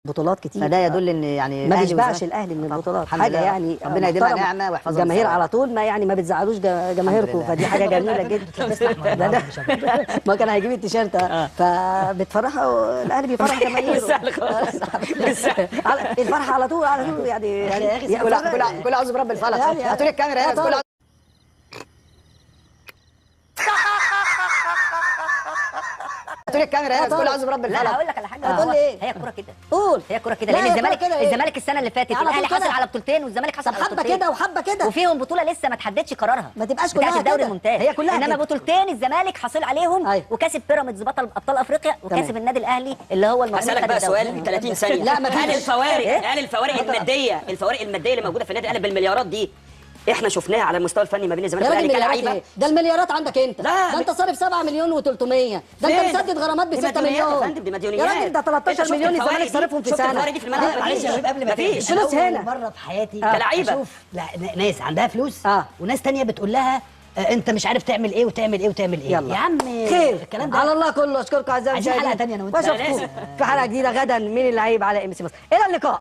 بطولات كتير، فده يدل ان يعني ما بيشبعش الاهلي من البطولات، حاجه يعني ربنا يديمها نعمه ويحفظها. الجماهير على طول ما بتزعلوش جماهيركم، فدي حاجه جميله جدا. ما كان هيجيب التيشيرت بتفرحوا الاهلي، بيفرح جماهيره. الفرحه على طول يعني كل اعوذ برب الفلق. هاتوا لي الكاميرا هنا. هاتوا لي الكاميرا هنا. كل اعوذ برب الفلق. لا هقول لك على حاجه. هتقول لي ايه؟ هي الكوره كده. قول. هي الكوره كده، لان الزمالك السنه اللي فاتت الاهلي حصل على بطولتين والزمالك حصل على بطولتين، حبه كده وحبه كده، وفيهم بطوله لسه ما تحددش قرارها، ما تبقاش بتاعت كلها الدوري كده. الممتاز. هي كلها انما كده. بطولتين الزمالك حاصل عليهم، وكسب بيراميدز بطل ابطال افريقيا، وكسب النادي الاهلي اللي هو المفروض. هسألك بقى سؤال 30 ثانيه. لا ما هل الفوارق الماديه اللي موجوده في النادي الاهلي بالمليارات دي احنا شفناها على المستوى الفني ما بين الزمالك والاهلي كلاعيبه؟ ده المليارات عندك انت. لا ده انت صارف 7 مليون و300، ده انت مسدد غرامات ب 6 مليون يا فندم. دي مديونيات يا راجل، ده 13 مليون الزمالك صارفهم في سنه. الفوارق دي في الملعب؟ معلش يا شباب، قبل ما مفيش فلوس هنا. مره في حياتي كلاعيبه اشوف ناس عندها فلوس اه وناس تانية بتقول لها انت مش عارف تعمل ايه وتعمل ايه وتعمل ايه. يلا يا عم خير، الكلام ده على الله كله. اشكركم اعزائي عايزين المشاهدين، حلقة تانية أنا وأنت. واشوفكم في حلقه جديده غدا من اللعيب على ام سي مصر. الى اللقاء.